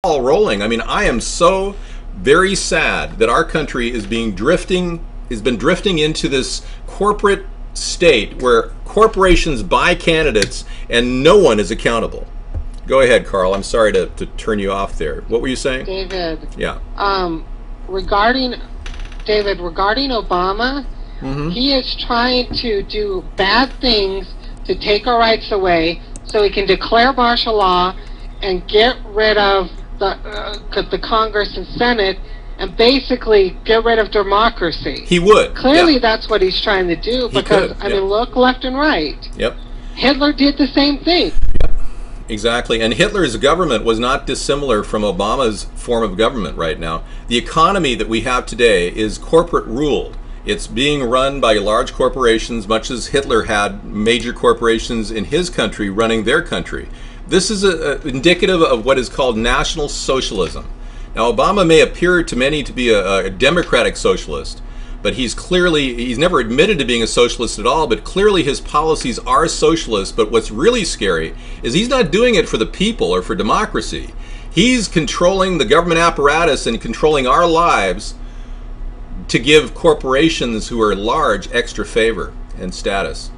All rolling. I mean, I am so very sad that our country is been drifting into this corporate state where corporations buy candidates and no one is accountable. Go ahead, Carl. I'm sorry to turn you off there. What were you saying? David. Yeah. Regarding Obama, he is trying to do bad things to take our rights away so he can declare martial law and get rid of the Congress and Senate and basically get rid of democracy. He would. Clearly, that's what he's trying to do because, I mean, look left and right. Yep. Hitler did the same thing. Yep. Exactly. And Hitler's government was not dissimilar from Obama's form of government right now. The economy that we have today is corporate ruled. It's being run by large corporations, much as Hitler had major corporations in his country running their country. This is indicative of what is called National Socialism. Now, Obama may appear to many to be a democratic socialist, but he's never admitted to being a socialist at all, but clearly his policies are socialist. But what's really scary is he's not doing it for the people or for democracy. He's controlling the government apparatus and controlling our lives to give corporations who are large extra favor and status.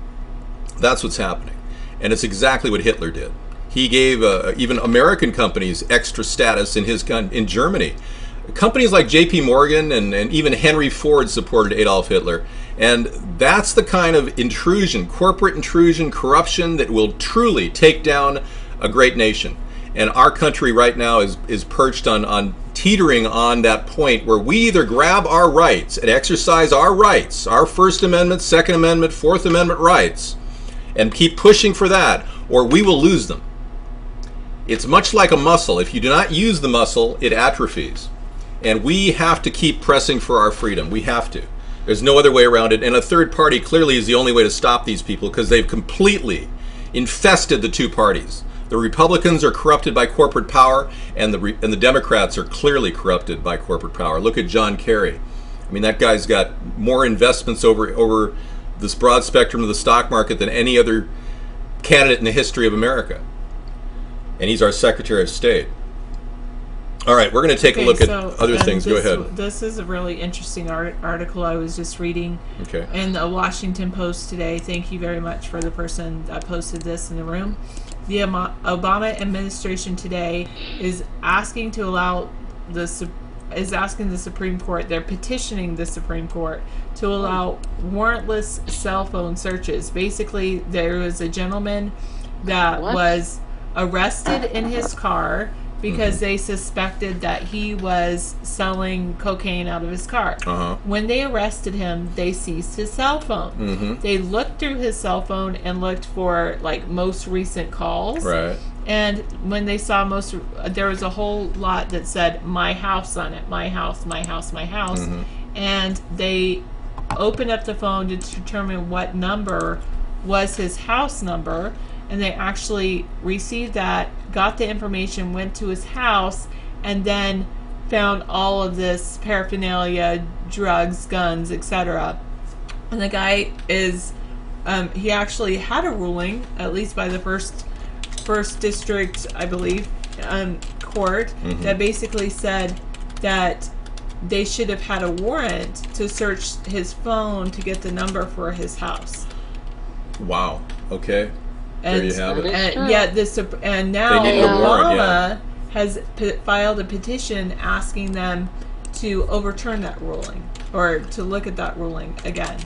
That's what's happening. And it's exactly what Hitler did. He gave even American companies extra status in Germany. Companies like J.P. Morgan and even Henry Ford supported Adolf Hitler. And that's the kind of intrusion, corporate intrusion, corruption that will truly take down a great nation. And our country right now is perched on teetering on that point where we either grab our rights and exercise our rights, our First Amendment, Second Amendment, Fourth Amendment rights, and keep pushing for that, or we will lose them. It's much like a muscle. If you do not use the muscle, it atrophies. And we have to keep pressing for our freedom. We have to. There's no other way around it. And a third party clearly is the only way to stop these people because they've completely infested the two parties. The Republicans are corrupted by corporate power, and the Democrats are clearly corrupted by corporate power. Look at John Kerry. I mean, that guy's got more investments over this broad spectrum of the stock market than any other candidate in the history of America. And he's our Secretary of State. All right, we're going to take a look at other things. Go ahead. This is a really interesting article I was just reading in the Washington Post today. Thank you very much for the person that posted this in the room. The Obama administration today is asking to allow the Supreme Court. They're petitioning the Supreme Court to allow warrantless cell phone searches. Basically, there was a gentleman that was arrested in his car because they suspected that he was selling cocaine out of his car. When they arrested him, they seized his cell phone. They looked through his cell phone and looked for like most recent calls. Right. And when they saw there was a whole lot that said my house on it, my house, my house, my house. And they opened up the phone to determine what number was his house number. And they actually received that, got the information, went to his house, and then found all of this paraphernalia, drugs, guns, etc. And the guy he actually had a ruling, at least by the first district, I believe, court, that basically said that they should have had a warrant to search his phone to get the number for his house. Wow. Okay. There you have it. And now Obama has filed a petition asking them to overturn that ruling or to look at that ruling again.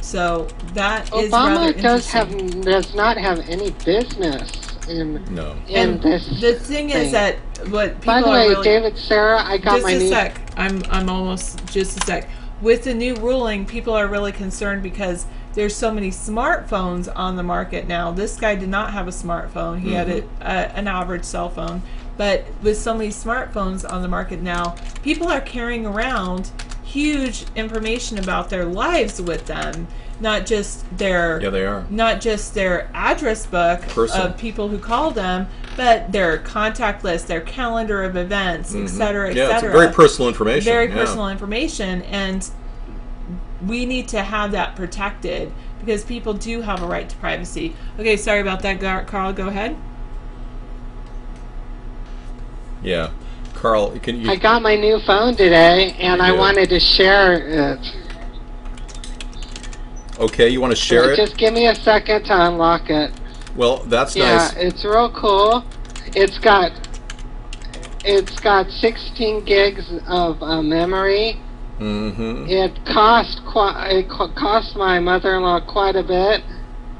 So that is rather interesting. does not have any business in this. The thing is that what people By the way, David, Sarah, I got my just a sec. I'm almost just a sec. With the new ruling, people are really concerned because there's so many smartphones on the market now. This guy did not have a smartphone. He had an average cell phone. But with so many smartphones on the market now, people are carrying around huge information about their lives with them. Not just their not just their address book of people who call them, but their contact list, their calendar of events, etc., etc. It's very personal information. Very personal information, and we need to have that protected because people do have a right to privacy. Okay, sorry about that, Carl. Go ahead. Yeah. Carl, can you... I got my new phone today, and I wanted to share it. Okay, you want to share it? Just give me a second to unlock it. Well, that's nice. Yeah, it's real cool. It's got 16 gigs of memory. Mm-hmm. It cost my mother-in-law quite a bit,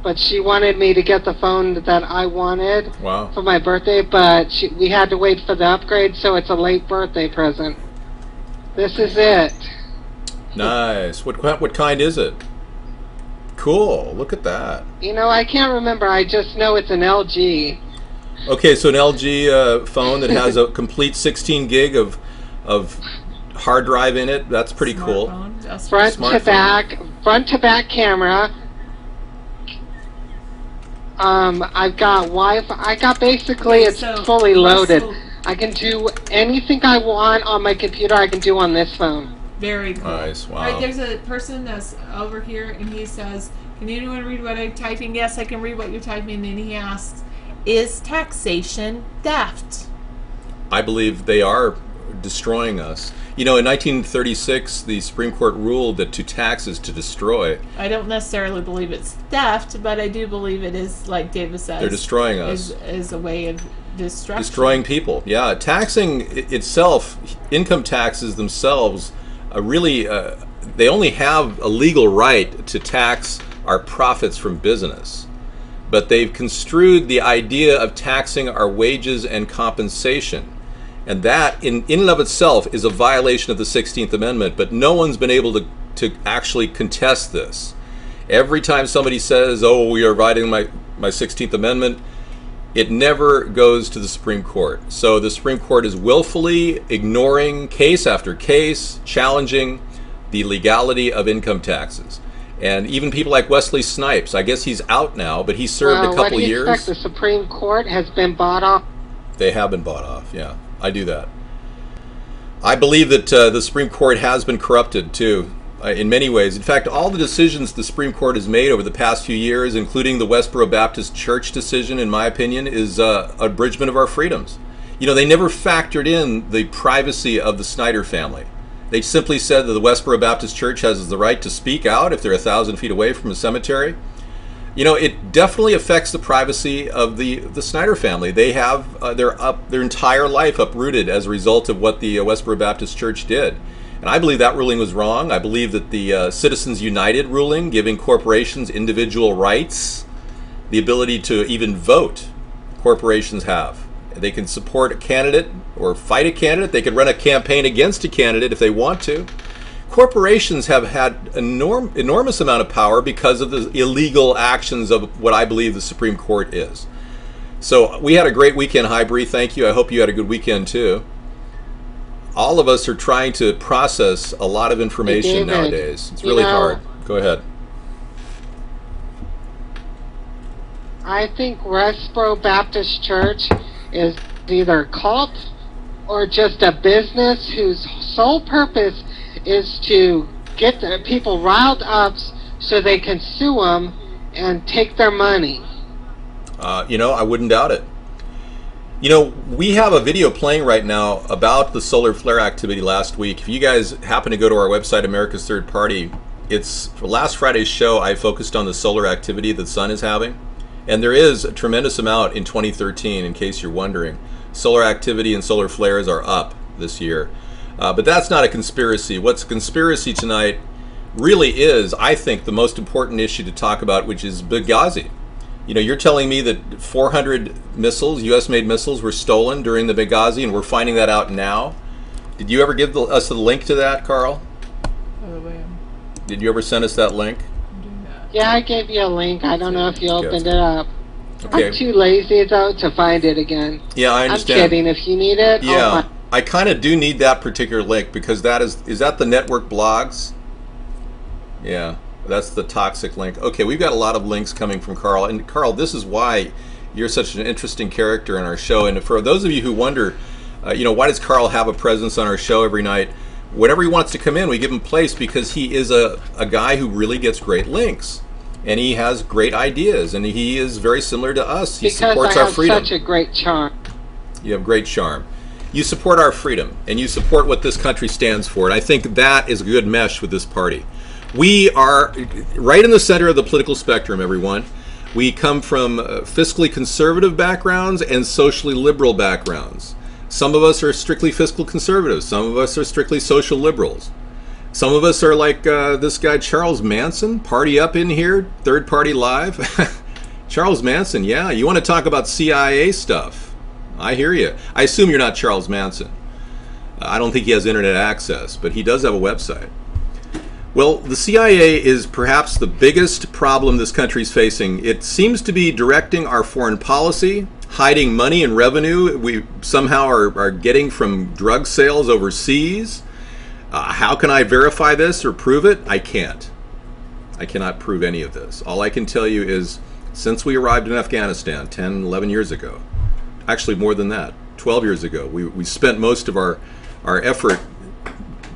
but she wanted me to get the phone that I wanted for my birthday, but we had to wait for the upgrade, so it's a late birthday present. This is it. Nice. What kind is it? Cool. Look at that. You know, I can't remember. I just know it's an LG. Okay, so an LG phone that has a complete 16 gig of hard drive in it. That's pretty cool. Front to back camera. I've got Wi-Fi. I got basically it's fully loaded. I can do anything I want on my computer. I can do on this phone. Very cool. Nice. Wow. All right, there's a person that's over here, and he says, "Can anyone read what I'm typing?" Yes, I can read what you're typing. And then he asks, "Is taxation theft?" I believe they are destroying us. You know, in 1936, the Supreme Court ruled that to tax is to destroy. I don't necessarily believe it's theft, but I do believe it is, like David says, they're destroying us. Is a way of destruction. Destroying people. Yeah, taxing itself, income taxes themselves, they only have a legal right to tax our profits from business. But they've construed the idea of taxing our wages and compensation. And that, in and of itself, is a violation of the 16th Amendment, but no one's been able to actually contest this. Every time somebody says, oh, we are violating my 16th Amendment, it never goes to the Supreme Court. So the Supreme Court is willfully ignoring case after case, challenging the legality of income taxes. And even people like Wesley Snipes, I guess he's out now, but he served a couple years. What do you expect? The Supreme Court has been bought off? They have been bought off, yeah. I do that. I believe that the Supreme Court has been corrupted too, in many ways. In fact, all the decisions the Supreme Court has made over the past few years, including the Westboro Baptist Church decision, in my opinion, is abridgment of our freedoms. You know, they never factored in the privacy of the Snyder family. They simply said that the Westboro Baptist Church has the right to speak out if they're 1,000 feet away from a cemetery. You know, it definitely affects the privacy of the Snyder family. They have their entire life uprooted as a result of what the Westboro Baptist Church did. And I believe that ruling was wrong. I believe that the Citizens United ruling, giving corporations individual rights, the ability to even vote, corporations have. They can support a candidate or fight a candidate. They can run a campaign against a candidate if they want to. Corporations have had enormous amount of power because of the illegal actions of what I believe the Supreme Court is. So we had a great weekend, Hybrid. Thank you. I hope you had a good weekend too. All of us are trying to process a lot of information nowadays. It's really hard. Go ahead. I think Westboro Baptist Church is either a cult or just a business whose sole purpose is to get the people riled up so they can sue them and take their money. You know, I wouldn't doubt it. You know, we have a video playing right now about the solar flare activity last week. If you guys happen to go to our website, America's Third Party, it's for last Friday's show, I focused on the solar activity the sun is having. And there is a tremendous amount in 2013, in case you're wondering. Solar activity and solar flares are up this year. But that's not a conspiracy. What's a conspiracy tonight really is, I think, the most important issue to talk about, which is Benghazi. You know, you're telling me that 400 missiles, U.S.-made missiles, were stolen during the Benghazi, and we're finding that out now? Did you ever give us a link to that, Carl? Did you ever send us that link? Yeah, I gave you a link. I don't know if you opened it up. Okay. I'm too lazy, though, to find it again. Yeah, I understand. I'm kidding. If you need it, yeah. I kind of do need that particular link because is that the network blogs? Yeah, that's the toxic link. Okay, we've got a lot of links coming from Carl. And Carl, this is why you're such an interesting character in our show. And for those of you who wonder, you know, why does Carl have a presence on our show every night? Whenever he wants to come in, we give him place because he is a guy who really gets great links. And he has great ideas. And he is very similar to us. He supports our freedom. Because I have such a great charm. You have great charm. you support our freedom, and you support what this country stands for. And I think that is a good mesh with this party. We are right in the center of the political spectrum, everyone. We come from fiscally conservative backgrounds and socially liberal backgrounds. Some of us are strictly fiscal conservatives. Some of us are strictly social liberals. Some of us are like this guy Charles Manson, party up in here, Third Party Live. Charles Manson, yeah, you want to talk about CIA stuff. I hear you. I assume you're not Charles Manson. I don't think he has internet access, but he does have a website. Well, the CIA is perhaps the biggest problem this country's facing. It seems to be directing our foreign policy, hiding money and revenue we somehow are getting from drug sales overseas. How can I verify this or prove it? I can't. I cannot prove any of this. All I can tell you is since we arrived in Afghanistan 10, 11 years ago, actually more than that, 12 years ago, we spent most of our effort,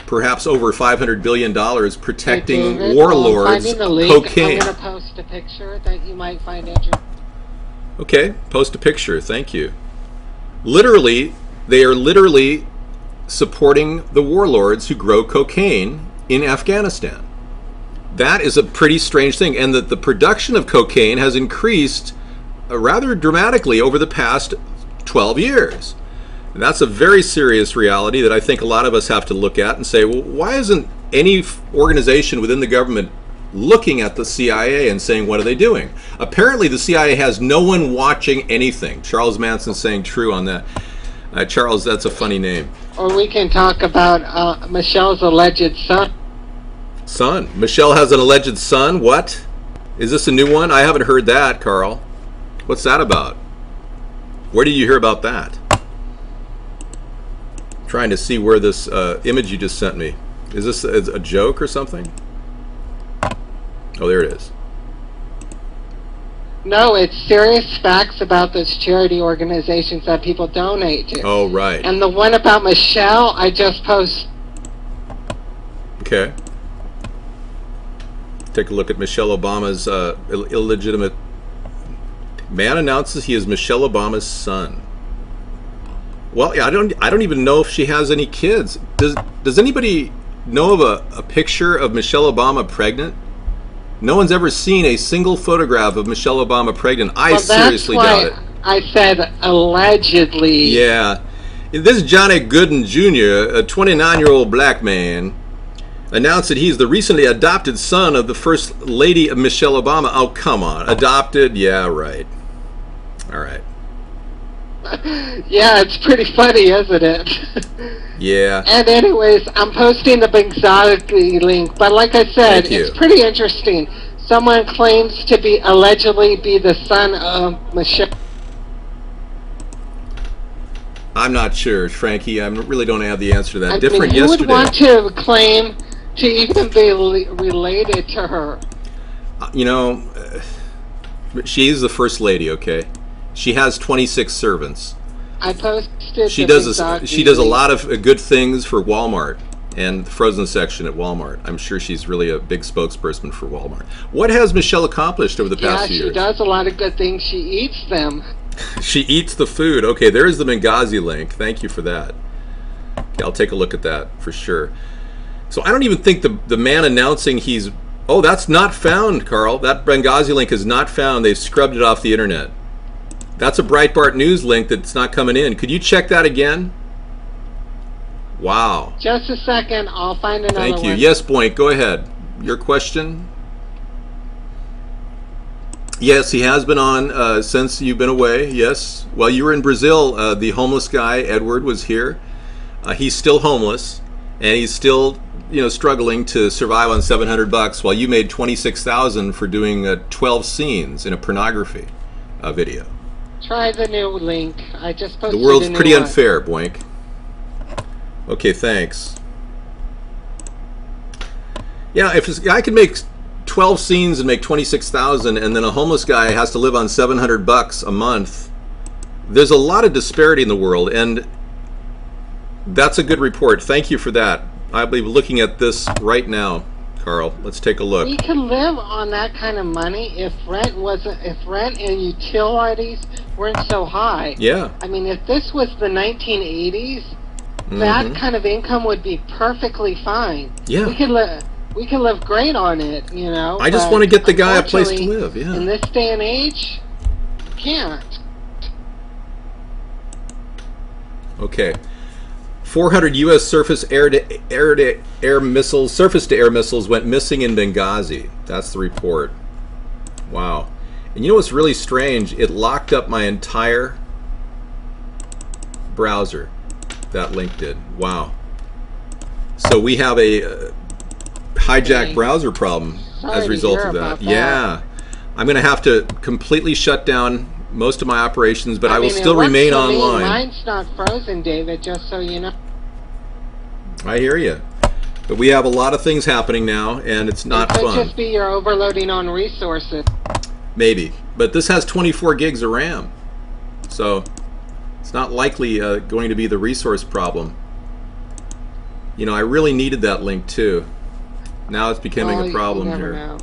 perhaps over $500 billion, protecting David, warlords, finding the link, cocaine. I'm going to post a picture that you might find interesting. Okay, post a picture, thank you. Literally, they are literally supporting the warlords who grow cocaine in Afghanistan. That is a pretty strange thing, and that the production of cocaine has increased rather dramatically over the past 12 years. And that's a very serious reality that I think a lot of us have to look at and say, well, why isn't any organization within the government looking at the CIA and saying, what are they doing? Apparently the CIA has no one watching anything. Charles Manson saying true on that. Charles, that's a funny name. Or we can talk about Michelle's alleged son. Son? Michelle has an alleged son? What? Is this a new one? I haven't heard that, Carl. What's that about? Where did you hear about that? I'm trying to see where this image you just sent me. Is this a joke or something? Oh, there it is. No, it's serious facts about those charity organizations that people donate to. Oh, right. And the one about Michelle, I just posted. Okay. Take a look at Michelle Obama's illegitimate man announces he is Michelle Obama's son. Well, yeah, I don't even know if she has any kids. Does anybody know of a picture of Michelle Obama pregnant? No one's ever seen a single photograph of Michelle Obama pregnant. I seriously doubt it. I said allegedly. Yeah. This is Johnny Gooden Jr., a 29-year-old black man, announced that he's the recently adopted son of the First Lady of Michelle Obama. Oh, come on. Adopted? Yeah, right. All right. Yeah, it's pretty funny, isn't it? Yeah. And anyways, I'm posting the Benghazi link, but like I said, it's pretty interesting. Someone claims to be allegedly be the son of Michelle. I'm not sure, Frankie. I really don't have the answer to that. I Different mean, who yesterday. would want to claim to even be related to her? You know, she's the First Lady, okay? She has 26 servants. I posted. She does a lot of good things for Walmart and the frozen section at Walmart. I'm sure she's really a big spokesperson for Walmart. What has Michelle accomplished over the past few years? Yeah, she does a lot of good things. She eats them. She eats the food. Okay, there's the Benghazi link. Thank you for that. Okay, I'll take a look at that for sure. So I don't even think the man announcing he's... Oh, that's not found, Carl. That Benghazi link is not found. They've scrubbed it off the internet. That's a Breitbart News link that's not coming in. Could you check that again? Wow. Just a second. I'll find another one. Thank you. Yes, Boink, go ahead. Your question? Yes, he has been on since you've been away. Yes. While you were in Brazil, the homeless guy, Edward, was here. He's still homeless, and he's still, struggling to survive on $700 while you made $26,000 for doing 12 scenes in a pornography video. Try the new link. I just posted the world's a new pretty one. unfair, Boink. Okay, thanks. Yeah, if this guy can make 12 scenes and make $26,000, and then a homeless guy has to live on $700 a month, there's a lot of disparity in the world, and that's a good report. Thank you for that. I'll be looking at this right now. Carl. Let's take a look. We could live on that kind of money if rent and utilities weren't so high. Yeah. I mean, if this was the 1980s, that kind of income would be perfectly fine. Yeah. We could live great on it, you know. I just want to get the guy a place to live. Yeah. In this day and age, you can't. Okay. 400 U.S. surface-to-air missiles went missing in Benghazi. That's the report. Wow. And you know what's really strange? It locked up my entire browser. That link did. Wow. So we have a hijacked browser problem as a result of that. Yeah. I'm going to have to completely shut down most of my operations, but I will still remain online. Mine's not frozen, David, just so you know. I hear you. But we have a lot of things happening now, and it's not fun. It could just be you're overloading on resources. Maybe. But this has 24 gigs of RAM. So it's not likely going to be the resource problem. You know, I really needed that link too. Now it's becoming a problem here. Know.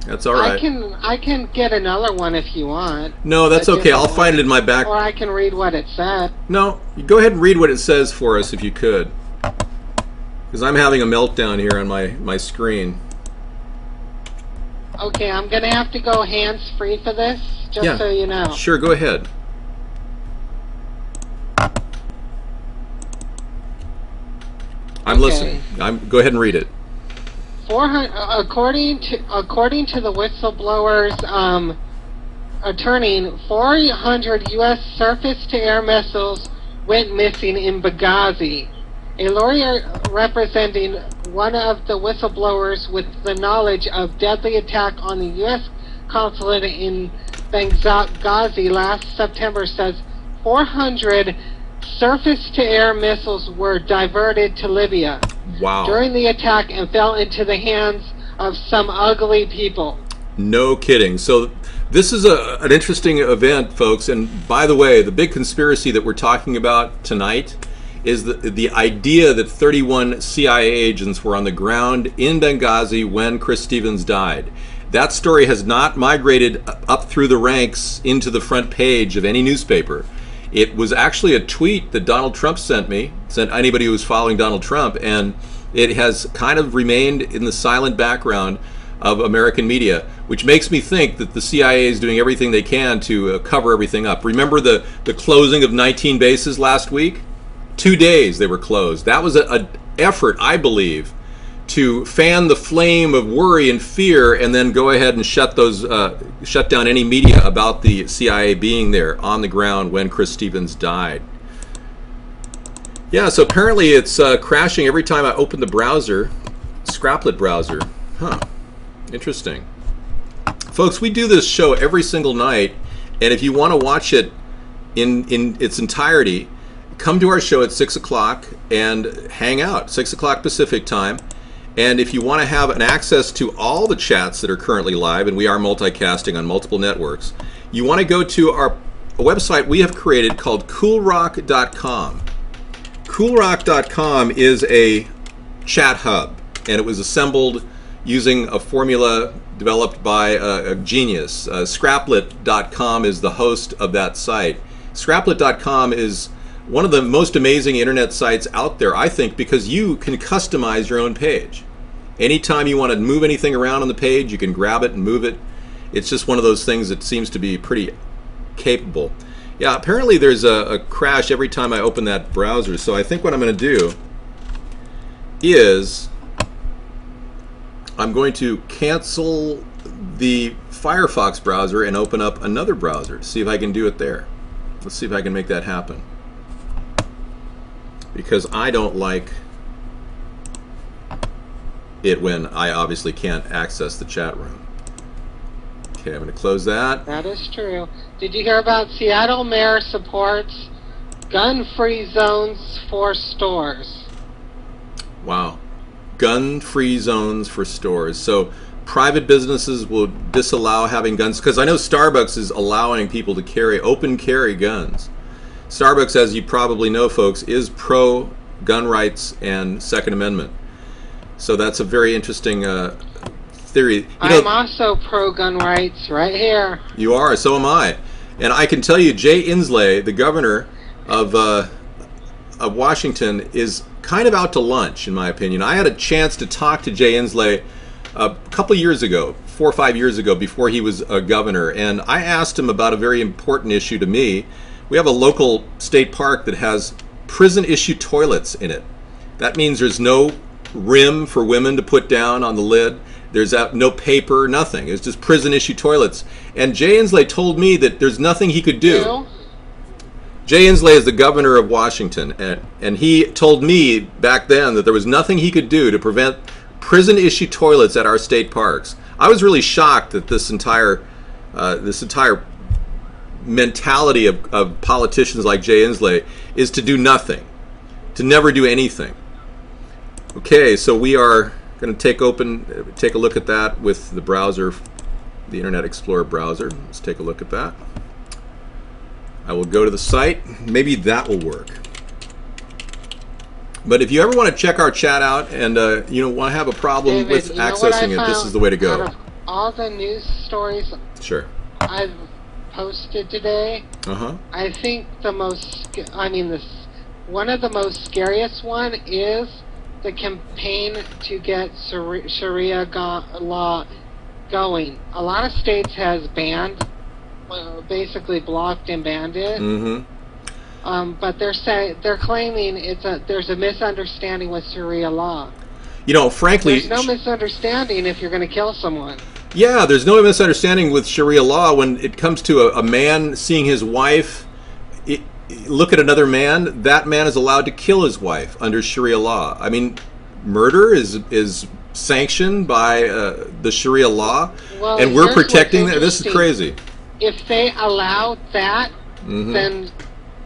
That's all right. I can get another one if you want. No, that's okay. I'll find it in my back. Or I can read what it said. No, you go ahead and read what it says for us if you could. Because I'm having a meltdown here on my screen. Okay, I'm going to have to go hands-free for this, just so you know. Sure, go ahead. I'm listening. Go ahead and read it. According to the whistleblower's attorney, 400 U.S. surface-to-air missiles went missing in Benghazi. A lawyer representing one of the whistleblowers with the knowledge of deadly attack on the U.S. consulate in Benghazi last September says 400 surface-to-air missiles were diverted to Libya. Wow. During the attack and fell into the hands of some ugly people. No kidding. So this is an interesting event, folks. And by the way, the big conspiracy that we're talking about tonight is the idea that 31 CIA agents were on the ground in Benghazi when Chris Stevens died. That story has not migrated up through the ranks into the front page of any newspaper. It was actually a tweet that Donald Trump sent anybody who was following Donald Trump, and it has kind of remained in the silent background of American media, which makes me think that the CIA is doing everything they can to cover everything up. Remember the closing of 19 bases last week? 2 days they were closed. That was an effort, I believe, to fan the flame of worry and fear, and then go ahead and shut down any media about the CIA being there on the ground when Chris Stevens died. Yeah, so apparently it's crashing every time I open the browser, Scraplet browser. Huh, interesting. Folks, we do this show every single night, and if you want to watch it in its entirety, come to our show at 6 o'clock and hang out, 6 o'clock Pacific time. And if you want to have an access to all the chats that are currently live, and we are multicasting on multiple networks, you want to go to a website we have created called coolrock.com. Coolrock.com is a chat hub, and it was assembled using a formula developed by a genius. Scraplet.com is the host of that site. Scraplet.com is one of the most amazing internet sites out there, I think, because you can customize your own page. Anytime you want to move anything around on the page, you can grab it and move it. It's just one of those things that seems to be pretty capable. Yeah, apparently there's a crash every time I open that browser, so I think what I'm going to do is I'm going to cancel the Firefox browser and open up another browser, see if I can do it there. Let's see if I can make that happen. Because I don't like it when I obviously can't access the chat room. Okay, I'm going to close that. That is true. Did you hear about Seattle Mayor supports gun-free zones for stores? Wow. Gun-free zones for stores. So private businesses will disallow having guns, because I know Starbucks is allowing people to open carry guns. Starbucks, as you probably know, folks, is pro-gun rights and Second Amendment. So that's a very interesting theory. I'm also pro-gun rights right here. You are, so am I. And I can tell you, Jay Inslee, the governor of Washington, is kind of out to lunch, in my opinion. I had a chance to talk to Jay Inslee a couple years ago, 4 or 5 years ago, before he was a governor, and I asked him about a very important issue to me. We have a local state park that has prison-issue toilets in it. That means there's no rim for women to put down on the lid. There's no paper, nothing. It's just prison-issue toilets. And Jay Inslee told me that there's nothing he could do. Jay Inslee is the governor of Washington, and he told me back then that there was nothing he could do to prevent prison-issue toilets at our state parks. I was really shocked that this entire mentality of politicians like Jay Inslee is to do nothing, to never do anything. Okay, so we are going to take a look at that with the browser, the Internet Explorer browser. Let's take a look at that. I will go to the site. Maybe that will work. But if you ever want to check our chat out and want to have a problem David, with accessing it, this is the way to go. Out of all the news stories Sure. I've posted today, I think one of the most scariest one is the campaign to get Sharia law going. A lot of states has banned, basically blocked and banned it. But they're claiming there's a misunderstanding with Sharia law. Frankly, there's no misunderstanding if you're going to kill someone. Yeah, there's no misunderstanding with Sharia law when it comes to a man seeing his wife look at another man. That man is allowed to kill his wife under Sharia law. I mean, murder is sanctioned by the Sharia law, and we're protecting that. This is crazy. If they allow that, then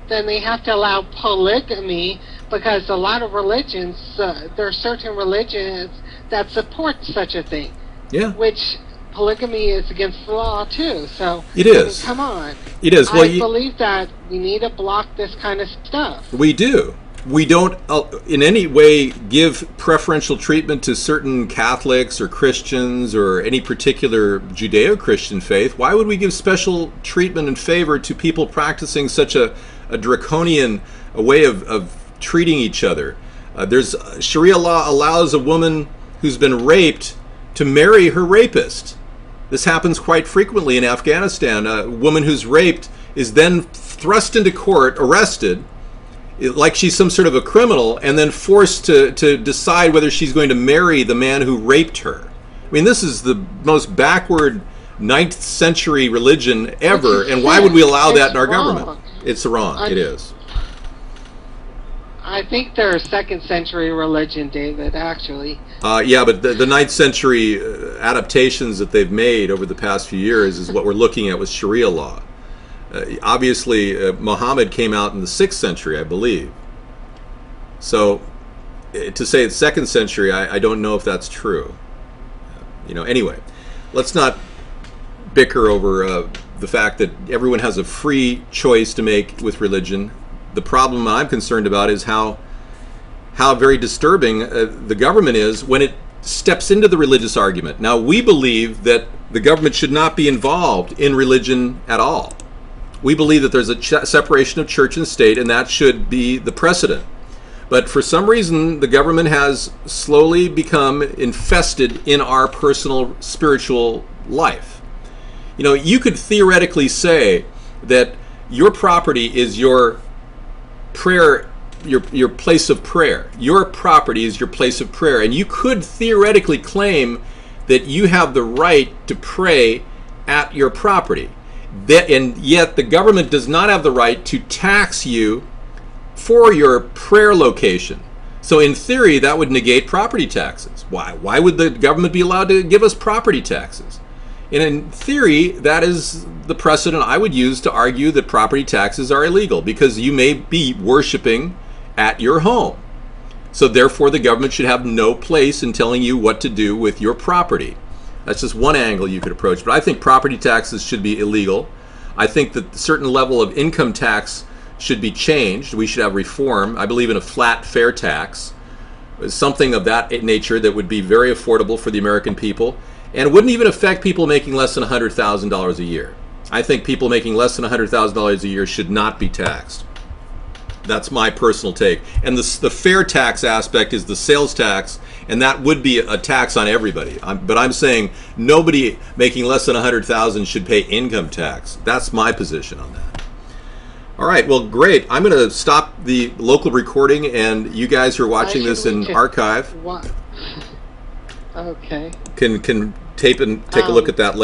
they have to allow polygamy, because a lot of religions, there are certain religions that support such a thing. Yeah. Which polygamy is against the law too. So it is. Come on. It is. Well, I believe that we need to block this kind of stuff. We do. We don't in any way give preferential treatment to certain Catholics or Christians or any particular Judeo-Christian faith. Why would we give special treatment and favor to people practicing such a draconian way of treating each other? There's Sharia law allows a woman who's been raped to marry her rapist. This happens quite frequently in Afghanistan. A woman who's raped is then thrust into court, arrested, like she's some sort of a criminal, and then forced to decide whether she's going to marry the man who raped her. I mean, this is the most backward 9th century religion ever, and why would we allow that in our government? It's wrong. It is. I think they're a 2nd century religion, David, actually. Yeah, but the 9th century adaptations that they've made over the past few years is what we're looking at with Sharia law. Obviously, Muhammad came out in the 6th century, I believe. So, to say it's 2nd century, I don't know if that's true. Anyway, let's not bicker over the fact that everyone has a free choice to make with religion. The problem I'm concerned about is how very disturbing the government is when it steps into the religious argument. Now, we believe that the government should not be involved in religion at all. We believe that there's a separation of church and state, and that should be the precedent. But for some reason, the government has slowly become infested in our personal spiritual life. You could theoretically say that your property is your prayer, your place of prayer. Your property is your place of prayer, and you could theoretically claim that you have the right to pray at your property. And yet the government does not have the right to tax you for your prayer location. So in theory, that would negate property taxes. Why would the government be allowed to give us property taxes? And in theory, that is the precedent I would use to argue that property taxes are illegal, because you may be worshiping at your home. So therefore, the government should have no place in telling you what to do with your property. That's just one angle you could approach. But I think property taxes should be illegal. I think that a certain level of income tax should be changed. We should have reform. I believe in a flat, fair tax. something of that nature that would be very affordable for the American people, and wouldn't even affect people making less than $100,000 a year. I think people making less than $100,000 a year should not be taxed. That's my personal take. And the fair tax aspect is the sales tax, and that would be a tax on everybody. But I'm saying nobody making less than $100,000 should pay income tax. That's my position on that. All right, well, great. I'm going to stop the local recording, and you guys who are watching this in archive What? Okay. can tape and take a look at that later.